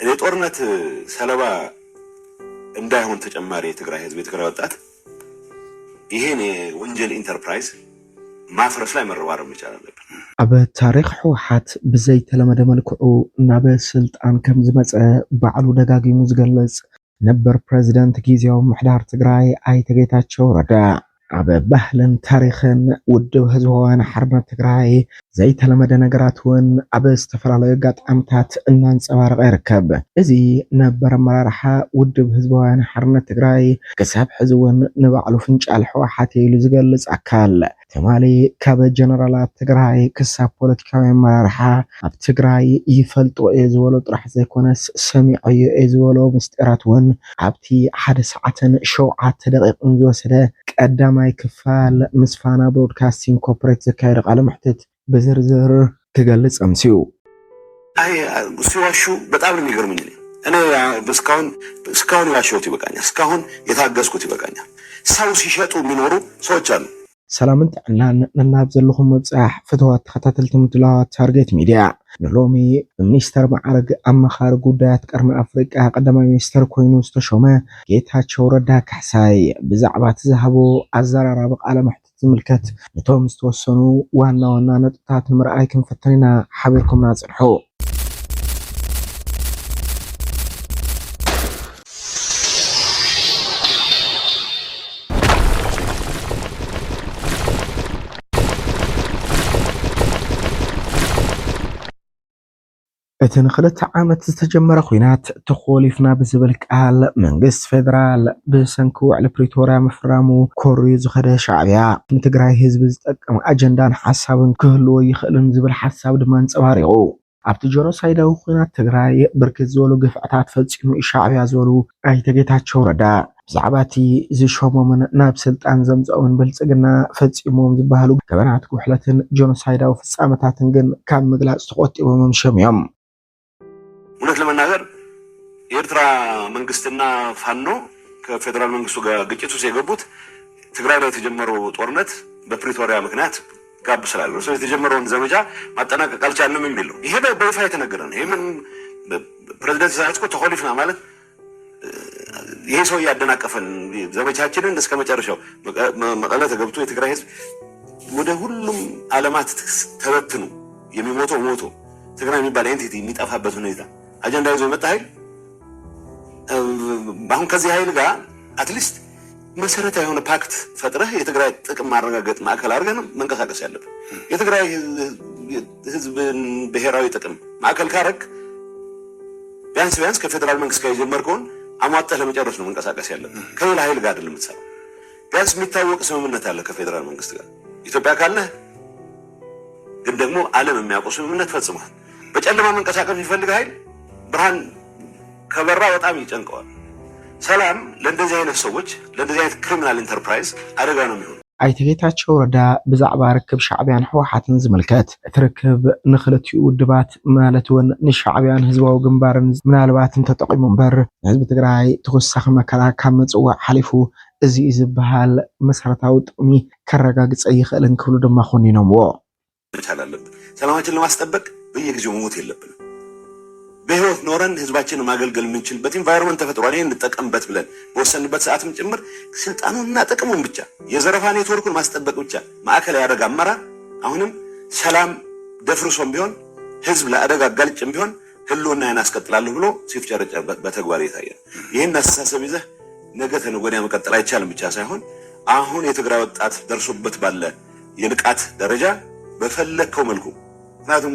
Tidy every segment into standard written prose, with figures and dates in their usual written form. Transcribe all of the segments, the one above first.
የጦርነት ሰለባ እንዳይሆን ተጨማሪ የትግራይ ህዝብ የትግራይ ወጣት ይሄን ወንጀል ኢንተርፕራይዝ ማፍረስ ላይ መረባረብ መቻል አለበት። አበ ታሪክ ሕወሓት ብዘይ ተለመደ መልክዑ ናብ ስልጣን ከም ዝመፀ ባዕሉ ደጋጊሙ ዝገልጽ ነበር ፕሬዝዳንት ጊዜያዊ ምሕዳር ትግራይ ኣይተ ጌታቸው ረዳ አበ ባህልን ታሪኽን ውድብ ህዝባውያን ሓርነት ትግራይ ዘይተለመደ ነገራት እውን አበ ዝተፈላለዩ አጋጣሚታት እናንጸባረቀ ይርከብ። እዚ ነበር አመራርሓ ውድብ ህዝባውያን ሓርነት ትግራይ ክሳብ ሕዚ እውን ንባዕሉ ፍንጫል ሕወሓት ኢሉ ዝገልጽ አካል ተማሊ ካብ ጀነራላት ትግራይ ክሳብ ፖለቲካዊ አመራርሓ ኣብ ትግራይ ይፈልጦ ዝበሎ ጥራሕ ዘይኮነስ ሰሚዑ ዝበሎ ምስጢራት እውን ኣብቲ 1 ሰዓትን 7 ደቂቃን ዝወሰደ ቀዳማይ ክፋል ምስፋና ብሮድካስቲንግ ኮርፖሬት ዘካየደ ቃለ መሕትት በዝርዝር ክገልጽ አምሲው ሲዋሹ በጣም ነው የሚገርመኝ። እኔ እስካሁን ያሸሁት ይበቃኛል፣ እስካሁን የታገስኩት ይበቃኛል። ሰው ሲሸጡ የሚኖሩ ሰዎች አሉ። ሰላምን ጥዕናን ነናብ ዘለኹም መብጻሕ ፍትዋት ተኸታተልቲ ምድላዋት ታርጌት ሚድያ ንሎሚ ሚኒስተር ማዕረግ ኣመኻሪ ጉዳያት ቀርኒ ኣፍሪቃ ቀዳማይ ሚኒስተር ኮይኑ ዝተሾመ ጌታቸው ረዳ ካሕሳይ ብዛዕባ ዝሃቦ ኣዘራርባ ቃለ መሕትት ዝምልከት ነቶም ዝተወሰኑ ዋና ዋና ነጥብታት ንምርኣይ ክንፈትንና ሓቢርኩምና ጽንሑ። እተን 2 ዓመት ዝተጀመረ ኩናት ተኾሊፍና ብዝብል ቃል መንግስት ፌደራል ብሰንኪ ውዕል ፕሪቶሪያ ምፍራሙ ኮርዩ ዝኸደ ሻዕብያ ንትግራይ ህዝቢ ዝጠቅም ኣጀንዳን ሓሳብን ክህልዎ ይኽእልን ዝብል ሓሳብ ድማ አንጸባሪቑ። ኣብቲ ጆኖሳይዳዊ ኩናት ትግራይ ብርክት ዝበሉ ግፍዕታት ፈጺሙ ሻዕብያ ዝበሉ ኣይተ ጌታቸው ረዳ ብዛዕባ እቲ ዝሾሞምን ናብ ስልጣን ዘምጽኡን ብልጽግና ፈጺሞም ዝበሃሉ ገበናት ጉሕለትን ጆኖሳይዳዊ ፍጻመታትን ግን ካብ ምግላጽ ተቆጢቦም ሸምዮም። እውነት ለመናገር የኤርትራ መንግስትና ፋኖ ከፌደራል መንግስቱ ጋር ግጭት ውስጥ የገቡት ትግራይ ላይ የተጀመረው ጦርነት በፕሪቶሪያ ምክንያት ጋብ ስላለ ነው። ስለዚህ የተጀመረውን ዘመቻ ማጠናቀቅ አልቻልንም የሚል ነው። ይሄ በይፋ የተነገረ ነው። ይሄ ምን ፕሬዝዳንት ኢሳያስ እኮ ተኾሊፍና ማለት ይሄ ሰው ያደናቀፈን ዘመቻችንን እስከ መጨረሻው መቀለ ተገብቶ የትግራይ ህዝብ ወደ ሁሉም ዓለማት ተበትኑ የሚሞተው ሞቶ ትግራይ የሚባል ኤንቲቲ የሚጠፋበት ሁኔታ አጀንዳ ይዞ መጣ ኃይል አሁን ከዚህ ኃይል ጋር አትሊስት መሰረታዊ የሆነ ፓክት ፈጥረህ የትግራይ ጥቅም ማረጋገጥ ማዕከል አድርገን መንቀሳቀስ ያለብን የትግራይ ህዝብን ብሔራዊ ጥቅም ማዕከል ካረክ ቢያንስ ከፌደራል መንግስት ጋር የጀመርከውን አሟጠህ ለመጨረስ ነው መንቀሳቀስ ያለብን። ከሌላ ኃይል ጋር አይደለም የምትሰራው። ቢያንስ የሚታወቅ ስምምነት አለ ከፌደራል መንግስት ጋር ኢትዮጵያ ካለ ግን ደግሞ ዓለም የሚያውቀው ስምምነት ፈጽሟል። በጨለማ መንቀሳቀስ የሚፈልግ ኃይል ብርሃን ከበራ በጣም ይጨንቀዋል። ሰላም ለእንደዚህ አይነት ሰዎች ለእንደዚህ አይነት ክሪሚናል ኢንተርፕራይዝ አደጋ ነው የሚሆነው። ኣይተ ጌታቸው ረዳ ብዛዕባ ርክብ ሻዕብያን ሕወሓትን ዝምልከት እትርክብ ንኽልቲኡ ውድባት ማለት እውን ንሻዕብያን ህዝባዊ ግንባርን ምናልባትን ተጠቂሙ እምበር ህዝቢ ትግራይ ተወሳኺ መከራ ካብ ምጽዋዕ ሓሊፉ እዚ ዝበሃል መሰረታዊ ጥቕሚ ከረጋግጽ ይኽእልን ክብሉ ድማ ኾኒኖምዎ። ሰላማችን ለማስጠበቅ በየጊዜው መሞት የለብንም። በህይወት ኖረን ህዝባችንን ማገልገል የምንችልበት ኢንቫይሮንመንት ተፈጥሯል። ይሄን እንጠቀምበት ብለን በወሰንበት ሰዓትም ጭምር ስልጣኑንና ጥቅሙን ብቻ የዘረፋ ኔትወርኩን ማስጠበቅ ብቻ ማዕከል ያደረገ አመራር አሁንም ሰላም ደፍርሶም ቢሆን ህዝብ ለአደጋ አጋልጭም ቢሆን ህልውናዬን አስቀጥላለሁ ብሎ ሲፍጨረጨር በተግባር ይታያል። ይሄን አስተሳሰብ ይዘህ ነገ ተነገ ወዲያ መቀጠል አይቻልም ብቻ ሳይሆን አሁን የትግራይ ወጣት ደርሶበት ባለ የንቃት ደረጃ በፈለከው መልኩ ምክንያቱም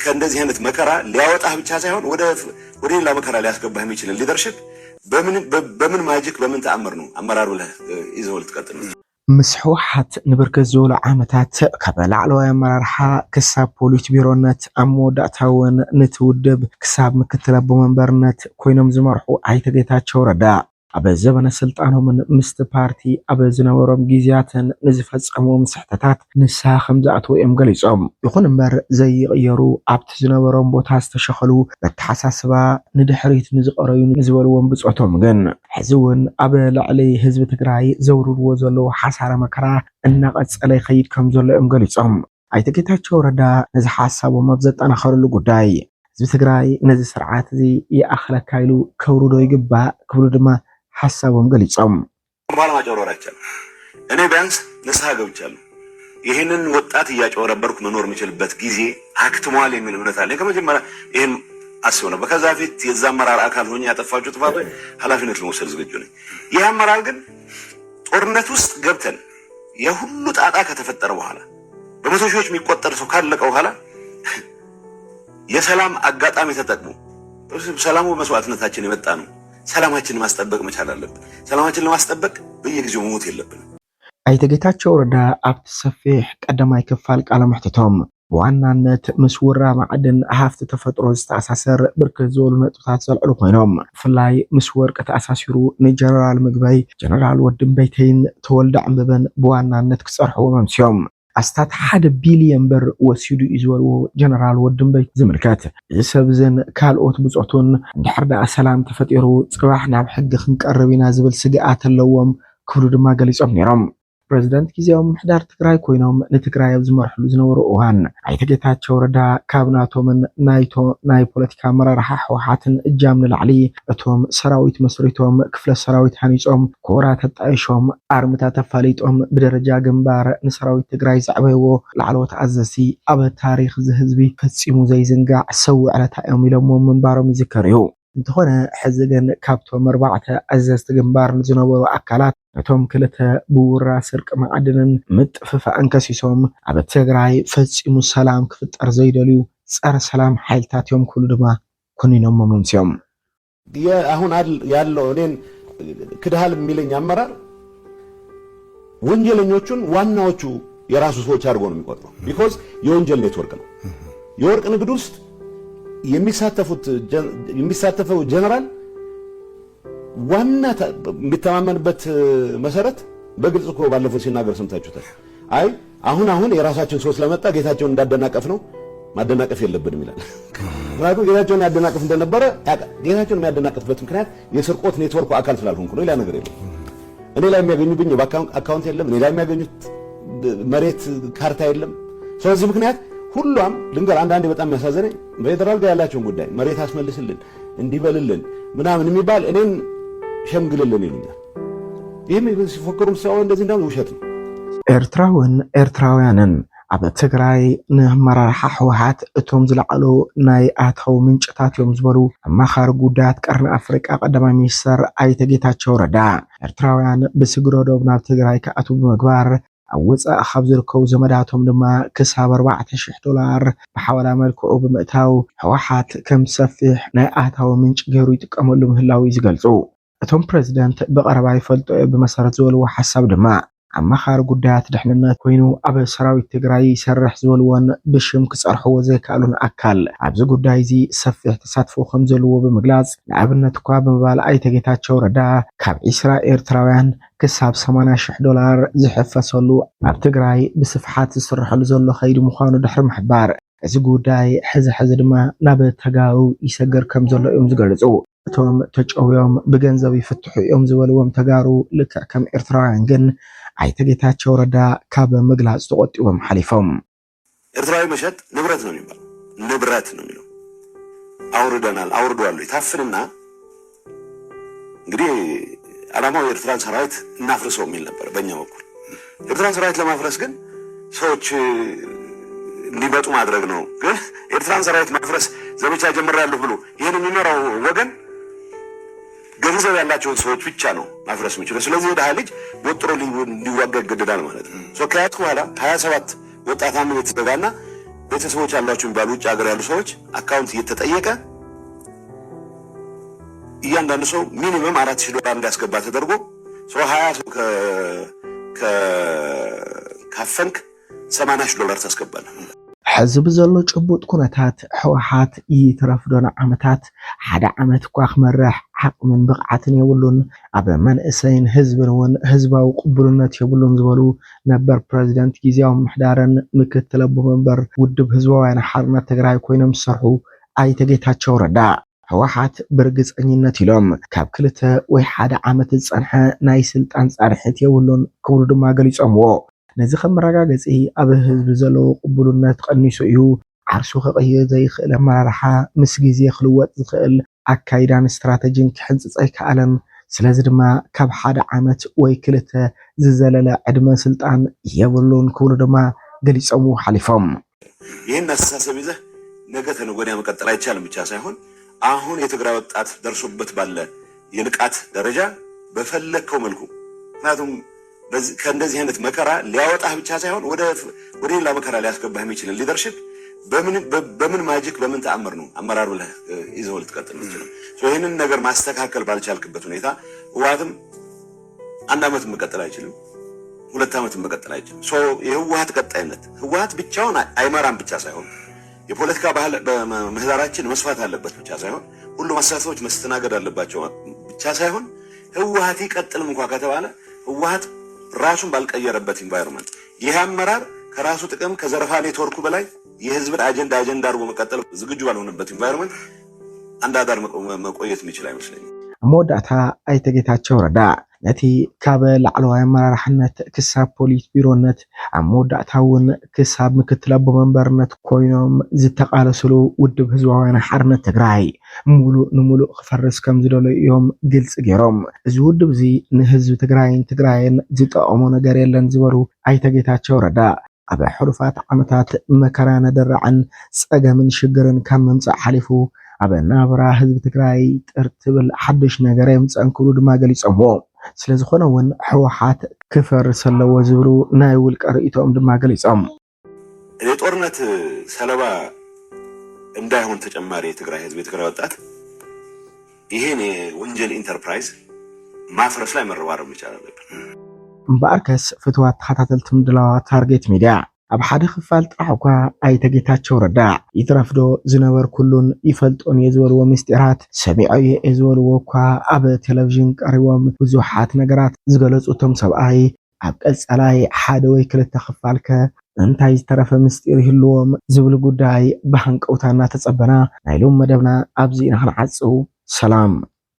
ከእንደዚህ አይነት መከራ ሊያወጣህ ብቻ ሳይሆን ወደ ሌላ መከራ ሊያስገባህ የሚችል ሊደርሽፕ በምን ማጂክ በምን ተአምር ነው አመራሩ ይዘው ልትቀጥል ነው። ምስ ሕወሓት ንብርክት ዝበሉ ዓመታት ካብ ላዕለዋይ ኣመራርሓ ክሳብ ፖሊስ ቢሮነት ኣብ መወዳእታ እውን ነቲ ውድብ ክሳብ ምክትል ኣቦ መንበርነት ኮይኖም ዝመርሑ ኣይተ ጌታቸው ረዳ ኣብ ዘበነ ስልጣኖምን ምስቲ ፓርቲ ኣብ ዝነበሮም ጊዜያትን ንዝፈጸሞም ስሕተታት ንስሓ ከም ዝኣተው እዮም ገሊጾም። ይኹን እምበር ዘይቕየሩ ኣብቲ ዝነበሮም ቦታ ዝተሸኸሉ በተሓሳስባ ንድሕሪት ንዝቐረዩ ንዝበልዎም ብጾቶም ግን ሕዚ እውን ኣብ ላዕሊ ህዝቢ ትግራይ ዘውርድዎ ዘለዉ ሓሳረ መከራ እናቐጸለ ይኸይድ ከም ዘሎ እዮም ገሊጾም። ኣይተ ጌታቸው ረዳ ነዚ ሓሳቦም ኣብ ዘጠናኸረሉ ጉዳይ ህዝቢ ትግራይ ነዚ ስርዓት እዚ ይኣኽለካ ኢሉ ከውርዶ ይግባእ ክብሉ ድማ ሓሳቦም ገሊፆም በኋላ ማጨወራቻለሁ እኔ ቢያንስ ንስሐ ገብቻለሁ ይሄንን ወጣት እያጨወረበርኩ መኖር የምችልበት ጊዜ አክትሟል የሚል እምነት አለ ከመጀመሪያ ይሄን አስበው ነበር ከዛ ፊት የዛ አመራር አካል ሆኜ ያጠፋችሁ ጥፋቶች ኃላፊነት ለመውሰድ ዝግጁ ነኝ ይሄ አመራር ግን ጦርነት ውስጥ ገብተን የሁሉ ጣጣ ከተፈጠረ በኋላ በመቶ ሺዎች የሚቆጠር ሰው ካለቀ በኋላ የሰላም አጋጣሚ ተጠቅሞ ሰላሙ መስዋዕትነታችን የመጣ ነው ሰላማችንን ማስጠበቅ መቻል አለብን ሰላማችንን ለማስጠበቅ በየጊዜው መሞት የለብንም ኣይተ ጌታቸው ረዳ ኣብቲ ሰፊሕ ቀዳማይ ክፋል ቃለ መሕትቶም በዋናነት ምስ ውራ ማዕድን ሃፍቲ ተፈጥሮ ዝተኣሳሰር ብርክት ዝበሉ ነጥብታት ዘልዕሉ ኮይኖም ብፍላይ ምስ ወርቂ ተኣሳሲሩ ንጀነራል ምግበይ ጀነራል ወድንበይተይን ተወልደ ዕንበበን በዋናነት ክፀርሕዎ መምስዮም ኣስታት 1 ቢልዮን ብር ወሲዱ እዩ ዝበልዎ ጀነራል ወድንበይ ዝምልከት እዚ ሰብዝን ካልኦት ብፆቱን እንድሕር ደኣ ሰላም ተፈጢሩ ፅባሕ ናብ ሕጊ ክንቀርብ ኢና ዝብል ስግኣት ኣለዎም ክብሉ ድማ ገሊፆም ነይሮም ፕሬዝዳንት ጊዜያዊ ምሕዳር ትግራይ ኮይኖም ንትግራይ ኣብ ዝመርሕሉ ዝነበሩ እዋን ኣይተ ጌታቸው ረዳ ካብናቶምን ናይ ፖለቲካ ኣመራርሓ ሕወሓትን እጃም ንላዕሊ እቶም ሰራዊት መስሪቶም ክፍለ ሰራዊት ሃኒፆም ኮራት ተጣይሾም ኣርምታት ኣፋሊጦም ብደረጃ ግንባር ንሰራዊት ትግራይ ዘዕበይዎ ላዕለዎት ኣዘዝቲ ኣብ ታሪክ ዝህዝቢ ፈፂሙ ዘይዝንጋዕ ሰው ዕለታ እዮም ኢሎም ምንባሮም ይዝከር እዩ እንተኾነ ሕዚ ግን ካብቶም 4 ኣዘዝቲ ግንባር ዝነበሩ ኣካላት እቶም ክልተ ብውራ ስርቂ ማዕድንን ምጥፍፋእን ከሲሶም ኣብ ትግራይ ፈፂሙ ሰላም ክፍጠር ዘይደልዩ ጸረ ሰላም ሓይልታት እዮም ክብሉ ድማ ኮኒኖም መምስዮም አሁን ያለው እኔን ክድሃል የሚለኝ አመራር ወንጀለኞቹን ዋናዎቹ የራሱ ሰዎች አድርጎ ነው የሚቆጥረው ቢኮዝ የወንጀል ኔትወርክ ነው የወርቅ ንግድ ውስጥ የሚሳተፈው ጀነራል ዋና የሚተማመንበት መሰረት በግልጽ እኮ ባለፈው ሲናገር ሰምታችሁታል አይ አሁን የራሳችን ሰው ስለመጣ ጌታቸውን እንዳደናቀፍ ነው ማደናቀፍ የለብንም ይላል ምክንያቱም ጌታቸውን ያደናቀፍ እንደነበረ ጌታቸውን የሚያደናቀፍበት ምክንያት የስርቆት ኔትወርኩ አካል ስላልሆንኩ ነው ሌላ ነገር የለም እኔ ላይ የሚያገኙብኝ አካውንት የለም እኔ ላይ የሚያገኙት መሬት ካርታ የለም ስለዚህ ምክንያት ሁሉም ልንገር አንዳንዴ በጣም ያሳዘነኝ በፌደራል ጋር ያላቸውን ጉዳይ መሬት አስመልስልን እንዲበልልን ምናምን የሚባል እኔን ሸምግልልን ይሉኛል ይሄም ሲፎክሩም ሰው እንደዚህ እንዳው ውሸት ነው ኤርትራውያንን ኣብ ትግራይ ንመራርሓ ሕወሓት እቶም ዝለዓሉ ናይ ኣታው ምንጭታት እዮም ዝበሉ ኣማኻሪ ጉዳያት ቀርኒ ኣፍሪቃ ቀዳማይ ሚኒስተር ኣይተ ጌታቸው ረዳ ኤርትራውያን ብስግረዶም ናብ ትግራይ ከኣትው ብምግባር ኣብ ወፃእ ካብ ዝርከቡ ዘመዳቶም ድማ ክሳብ $4,000 ብሓዋላ መልክዑ ብምእታው ሕወሓት ከም ሰፊሕ ናይ ኣታው ምንጭ ገይሩ ይጥቀመሉ ምህላው ዝገልጹ እቶም ፕሬዝዳንት ብቐረባ ይፈልጦ ብመሰረት ዝበልዎ ሓሳብ ድማ ኣማኻሪ ጉዳያት ድሕንነት ኮይኑ ኣብ ሰራዊት ትግራይ ይሰርሕ ዝበልዎን ብሽም ክፀርሕዎ ዘይከኣሉን ኣካል ኣብዚ ጉዳይ እዚ ሰፊሕ ተሳትፎ ከም ዘለዎ ብምግላጽ ንኣብነት እኳ ብምባል ኣይተ ጌታቸው ረዳ ካብ 20 ኤርትራውያን ክሳብ $80,000 ዝሕፈሰሉ ኣብ ትግራይ ብስፍሓት ዝስርሐሉ ዘሎ ኸይዲ ምዃኑ ድሕሪ ምሕባር እዚ ጉዳይ ሕዚ ድማ ናብ ተጋሩ ይሰገር ከም ዘሎ እዮም ዝገልጹ እቶም ተጨውዮም ብገንዘብ ይፍትሑ እዮም ዝበልዎም ተጋሩ ልክዕ ከም ኤርትራውያን ግን ኣይተ ጌታቸው ረዳ ካብ ምግላጽ ተቆጢቦም ሓሊፎም ኤርትራዊ መሸጥ ንብረት ነው የሚባል ንብረት ነው የሚለው አውርደዋል ይታፍንና እንግዲህ ዓላማው የኤርትራን ሰራዊት እናፍርሰው የሚል ነበር በእኛ በኩል ኤርትራን ሰራዊት ለማፍረስ ግን ሰዎች እንዲመጡ ማድረግ ነው ግን ኤርትራን ሰራዊት ማፍረስ ዘመቻ ጀምራለሁ ብሎ ይሄን የሚመራው ወገን ገንዘብ ያላቸውን ሰዎች ብቻ ነው ማፍረስ የሚችለው ስለዚህ ወደ ኃይል ወጥሮ ሊዋጋ ይገደዳል ማለት ነው ከያት በኋላ 27 ወጣት አመት የተዘጋና ቤተሰቦች ያላቸው የሚባሉ ውጭ ሀገር ያሉ ሰዎች አካውንት እየተጠየቀ እያንዳንዱ ሰው ሚኒመም $4,000 እንዲያስገባ ተደርጎ ሰው 20 ሰው ካፈንክ $80,000 ታስገባለህ ሕዝብ ዘሎ ጭቡጥ ኩነታት ሕወሓት ይትረፍዶን ዓመታት ሓደ ዓመት እኳ ክመርሕ ዓቕምን ብቕዓትን የብሉን ኣብ መንእሰይን ህዝብን ህዝባዊ ቅቡልነት የብሉን ዝበሉ ነበር ፕሬዝዳንት ጊዜያዊ ምሕዳርን ምክትል ኣቦ መንበር ውድብ ህዝባውያን ሓርነት ትግራይ ኮይኖም ዝሰርሑ ኣይተ ጌታቸው ረዳ ሕወሓት ብርግፀኝነት ኢሎም ካብ 2 ወይ 1 ዓመት ዝጸንሐ ናይ ስልጣን ጻርሕት የብሉን ክብሉ ድማ ገሊፆምዎ ነዚ ከመረጋገፂ ኣብ ህዝቢ ዘለዎ ቅቡልነት ቀኒሱ እዩ ዓርሱ ክቕይር ዘይኽእል ኣመራርሓ ምስ ግዜ ክልወጥ ዝኽእል ኣካይዳን ስትራቴጂን ክሕንፅፅ ኣይከኣለን ስለዚ ድማ ካብ ሓደ ዓመት ወይ ክልተ ዝዘለለ ዕድመ ስልጣን የብሉን ክብሉ ድማ ገሊፆም ሓሊፎም ይህን አስተሳሰብ ይዘህ ነገ ተነገ ወዲያ መቀጠል አይቻልም ብቻ ሳይሆን አሁን የትግራይ ወጣት ደርሶበት ባለ የንቃት ደረጃ በፈለከው መልኩ ምክንያቱም ከእንደዚህ አይነት መከራ ሊያወጣህ ብቻ ሳይሆን ወደ ሌላ መከራ ሊያስገባህ የሚችል ሊደርሺፕ በምን ማጂክ በምን ተአምር ነው አመራር ብለህ ይዘው ልትቀጥል የምትችለው ይህንን ነገር ማስተካከል ባልቻልክበት ሁኔታ ህወሓትም አንድ ዓመት መቀጠል አይችልም 2 ዓመት መቀጠል አይችልም የህወሓት ቀጣይነት ህወሓት ብቻውን አይመራም ብቻ ሳይሆን የፖለቲካ ባህል በመህዳራችን መስፋት አለበት ብቻ ሳይሆን ሁሉም አስተሳሰቦች መስተናገድ አለባቸው ብቻ ሳይሆን ህወሓት ይቀጥልም እንኳን ከተባለ ህወሓት ራሱን ባልቀየረበት ኢንቫይሮንመንት ይህ አመራር ከራሱ ጥቅም ከዘረፋ ኔትወርኩ በላይ የህዝብን አጀንዳ አድርጎ መቀጠል ዝግጁ ባልሆነበት ኢንቫይሮንመንት አንዳዳር መቆየት የሚችል አይመስለኝም መወዳእታ ኣይተ ጌታቸው ረዳ ነቲ ካብ ላዕለዋይ ኣመራርሓነት ክሳብ ፖሊስ ቢሮነት ኣብ መወዳእታ እውን ክሳብ ምክትል ኣቦ መንበርነት ኮይኖም ዝተቃለሰሉ ውድብ ህዝባውያን ሓርነት ትግራይ ሙሉእ ክፈርስ ከም ዝደለዩ እዮም ግልጽ ገይሮም እዚ ውድብ እዚ ንህዝቢ ትግራይን ዝጠቕሞ ነገር የለን ዝበሉ ኣይተ ጌታቸው ረዳ ኣብ ሕሉፋት ዓመታት መከራ ነደረዕን ፀገምን ሽግርን ካብ መምፅእ ሓሊፉ ኣብ ናብራ ህዝቢ ትግራይ ጥርትብል ሓድሽ ነገር የምፅእን ክብሉ ድማ ገሊፆምዎ ስለዝኾነ እውን ህወሓት ክፈርስ ኣለዎ ዝብሉ ናይ ውልቀ ርእይቶኦም ድማ ገሊፆም የጦርነት ሰለባ እንዳይሆን ተጨማሪ የትግራይ ህዝብ የትግራይ ወጣት ይሄን የወንጀል ኢንተርፕራይዝ ማፍረስ ላይ መረባረብ መቻል አለበት እምበኣርከስ ፍትዋት ተኸታተልቲ ምድላዋ ታርጌት ሚድያ ኣብ ሓደ ክፋል ጥራሕ እኳ ኣይተ ጌታቸው ረዳ ይትረፍዶ ዝነበር ኩሉን ይፈልጦን የዝበልዎ ምስጢራት ሰሚዖ የዝበልዎ እኳ ኣብ ቴሌቪዥን ቀሪቦም ብዙሓት ነገራት ዝገለጹቶም ሰብኣይ ኣብ ቀጻላይ ሓደ ወይ ክልተ ክፋልከ እንታይ ዝተረፈ ምስጢር ይህልዎም ዝብል ጉዳይ ብሃንቀውታ እናተጸበና ናይ ሎም መደብና ኣብዚ ንኽንዓጽው ሰላም